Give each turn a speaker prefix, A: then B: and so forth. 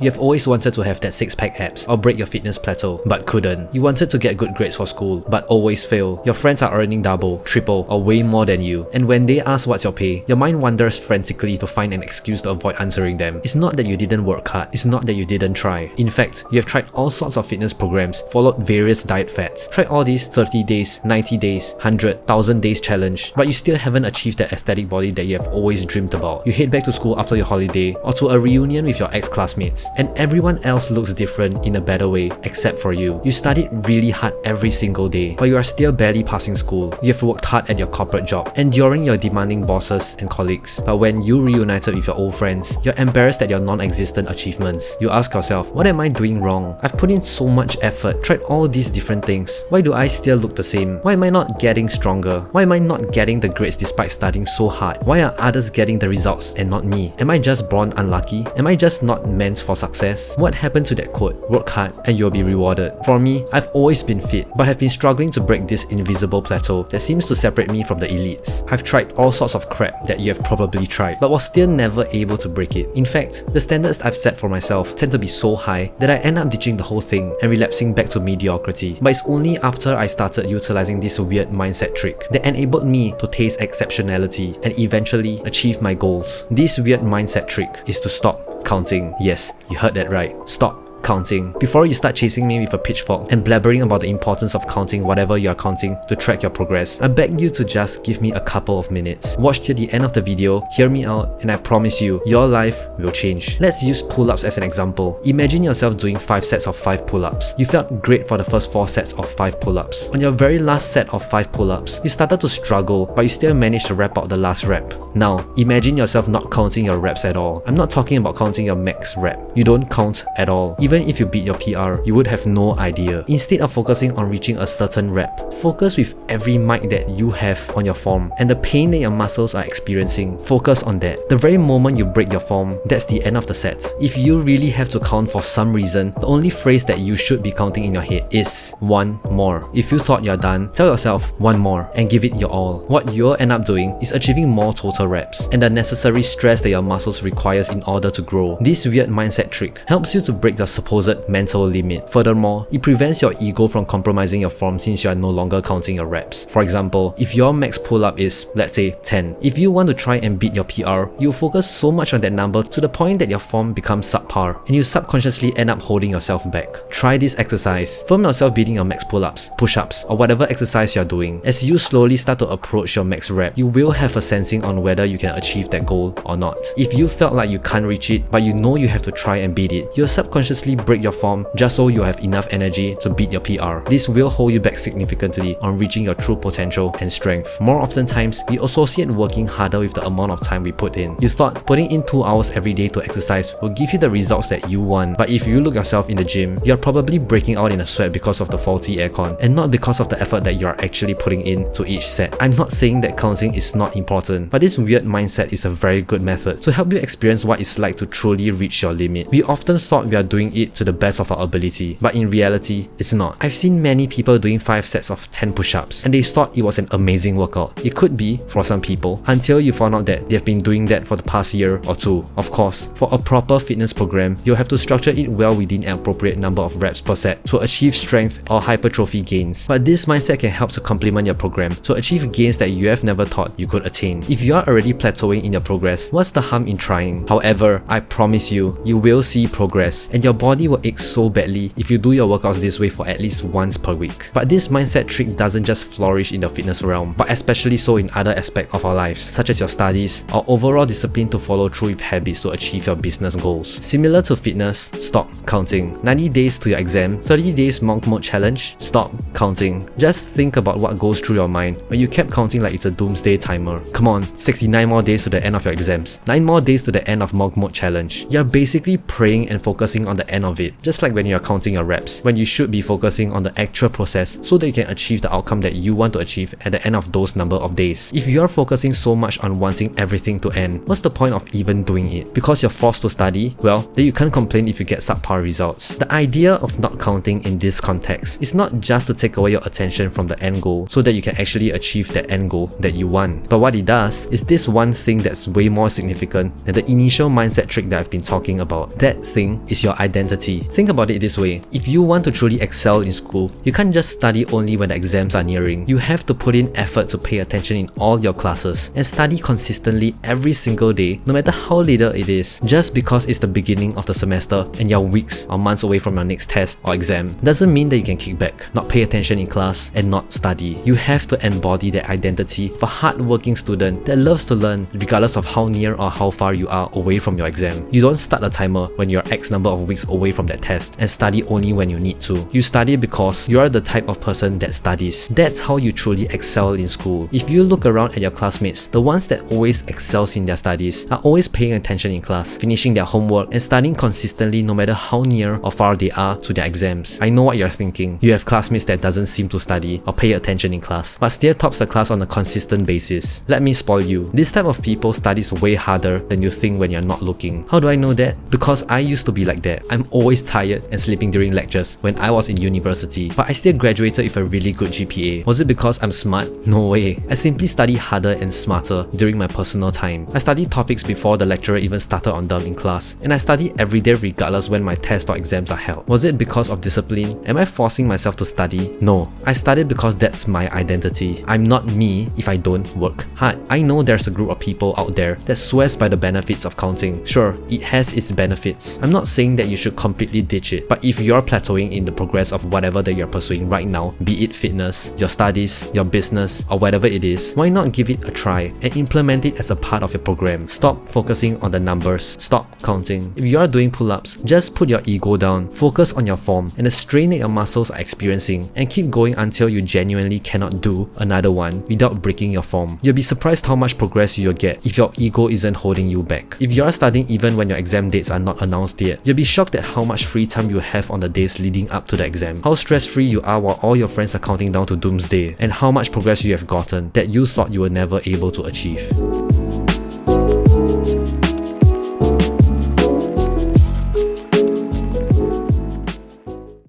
A: You have always wanted to have that six-pack abs or break your fitness plateau, but couldn't. You wanted to get good grades for school, but always fail. Your friends are earning double, triple, or way more than you. And when they ask what's your pay, your mind wanders frantically to find an excuse to avoid answering them. It's not that you didn't work hard, it's not that you didn't try. In fact, you have tried all sorts of fitness programs, followed various diet fads, tried all these 30 days, 90 days, 100, 1000 days challenge, but you still haven't achieved that aesthetic body that you have always dreamed about. You head back to school after your holiday, or to a reunion with your ex-classmates, and everyone else looks different in a better way except for you. You studied really hard every single day, but you are still barely passing school. You have worked hard at your corporate job, enduring your demanding bosses and colleagues. But when you reunited with your old friends, you're embarrassed at your non-existent achievements. You ask yourself, what am I doing wrong? I've put in so much effort, tried all these different things. Why do I still look the same? Why am I not getting stronger? Why am I not getting the grades despite studying so hard? Why are others getting the results and not me? Am I just born unlucky? Am I just not meant for success? What happened to that quote? Work hard and you'll be rewarded. For me, I've always been fit, but have been struggling to break this invisible plateau that seems to separate me from the elites. I've tried all sorts of crap that you have probably tried, but was still never able to break it. In fact, the standards I've set for myself tend to be so high that I end up ditching the whole thing and relapsing back to mediocrity. But it's only after I started utilizing this weird mindset trick that enabled me to taste exceptionality and eventually achieve my goals. This weird mindset trick is to stop counting. Yes, you heard that right. Stop counting. Before you start chasing me with a pitchfork and blabbering about the importance of counting whatever you are counting to track your progress, I beg you to just give me a couple of minutes. Watch till the end of the video, hear me out, and I promise you, your life will change. Let's use pull-ups as an example. Imagine yourself doing 5 sets of 5 pull-ups. You felt great for the first 4 sets of 5 pull-ups. On your very last set of 5 pull-ups, you started to struggle, but you still managed to wrap out the last rep. Now, imagine yourself not counting your reps at all. I'm not talking about counting your max rep. You don't count at all. Even if you beat your PR, you would have no idea. Instead of focusing on reaching a certain rep, focus with every mic that you have on your form and the pain that your muscles are experiencing. Focus on that. The very moment you break your form, that's the end of the set. If you really have to count for some reason, the only phrase that you should be counting in your head is one more. If you thought you're done, tell yourself one more and give it your all. What you'll end up doing is achieving more total reps and the necessary stress that your muscles requires in order to grow. This weird mindset trick helps you to break the supposed mental limit. Furthermore, it prevents your ego from compromising your form since you are no longer counting your reps. For example, if your max pull-up is, let's say, 10, if you want to try and beat your PR, you focus so much on that number to the point that your form becomes subpar and you subconsciously end up holding yourself back. Try this exercise. Film yourself beating your max pull-ups, push-ups, or whatever exercise you're doing. As you slowly start to approach your max rep, you will have a sensing on whether you can achieve that goal or not. If you felt like you can't reach it, but you know you have to try and beat it, you'll subconsciously break your form just so you have enough energy to beat your PR. This will hold you back significantly on reaching your true potential and strength. More often times, we associate working harder with the amount of time we put in. You thought putting in 2 hours every day to exercise will give you the results that you want, but if you look yourself in the gym, you're probably breaking out in a sweat because of the faulty aircon and not because of the effort that you're actually putting in to each set. I'm not saying that counting is not important, but this weird mindset is a very good method to help you experience what it's like to truly reach your limit. We often thought we are doing it to the best of our ability, but in reality, it's not. I've seen many people doing 5 sets of 10 push-ups and they thought it was an amazing workout. It could be for some people until you found out that they've been doing that for the past year or 2. Of course, for a proper fitness program, you'll have to structure it well within an appropriate number of reps per set to achieve strength or hypertrophy gains. But this mindset can help to complement your program to achieve gains that you have never thought you could attain. If you are already plateauing in your progress, what's the harm in trying? However, I promise you, you will see progress and your body will ache so badly if you do your workouts this way for at least once per week. But this mindset trick doesn't just flourish in the fitness realm, but especially so in other aspects of our lives, such as your studies or overall discipline to follow through with habits to achieve your business goals. Similar to fitness, stop counting. 90 days to your exam, 30 days monk mode challenge, stop counting. Just think about what goes through your mind when you kept counting like it's a doomsday timer. Come on, 69 more days to the end of your exams, 9 more days to the end of monk mode challenge. You're basically praying and focusing on the end end of it. Just like when you're counting your reps, when you should be focusing on the actual process so that you can achieve the outcome that you want to achieve at the end of those number of days. If you're focusing so much on wanting everything to end, what's the point of even doing it? Because you're forced to study? Well, then you can't complain if you get subpar results. The idea of not counting in this context is not just to take away your attention from the end goal so that you can actually achieve that end goal that you want. But what it does is this one thing that's way more significant than the initial mindset trick that I've been talking about. That thing is your identity. Think about it this way. If you want to truly excel in school, you can't just study only when the exams are nearing. You have to put in effort to pay attention in all your classes and study consistently every single day, no matter how little it is. Just because it's the beginning of the semester and you're weeks or months away from your next test or exam doesn't mean that you can kick back, not pay attention in class, and not study. You have to embody that identity of a hardworking student that loves to learn regardless of how near or how far you are away from your exam. You don't start a timer when you're X number of weeks away from that test and study only when you need to. You study because you are the type of person that studies. That's how you truly excel in school. If you look around at your classmates, the ones that always excels in their studies are always paying attention in class, finishing their homework and studying consistently no matter how near or far they are to their exams. I know what you're thinking. You have classmates that doesn't seem to study or pay attention in class, but still tops the class on a consistent basis. Let me spoil you. This type of people studies way harder than you think when you're not looking. How do I know that? Because I used to be like that. I'm always tired and sleeping during lectures when I was in university, but I still graduated with a really good GPA. Was it because I'm smart? No way. I simply study harder and smarter during my personal time. I studied topics before the lecturer even started on them in class, and I study every day regardless when my tests or exams are held. Was it because of discipline? Am I forcing myself to study? No. I studied because that's my identity. I'm not me if I don't work hard. I know there's a group of people out there that swears by the benefits of counting. Sure, it has its benefits. I'm not saying that you should completely ditch it, but if you're plateauing in the progress of whatever that you're pursuing right now, be it fitness, your studies, your business, or whatever it is, why not give it a try and implement it as a part of your program? Stop focusing on the numbers. Stop counting. If you're doing pull-ups, just put your ego down, focus on your form and the strain that your muscles are experiencing, and keep going until you genuinely cannot do another one without breaking your form. You'll be surprised how much progress you'll get if your ego isn't holding you back. If you're studying even when your exam dates are not announced yet, you'll be shocked at how much free time you have on the days leading up to the exam, how stress-free you are while all your friends are counting down to doomsday, and how much progress you have gotten that you thought you were never able to achieve.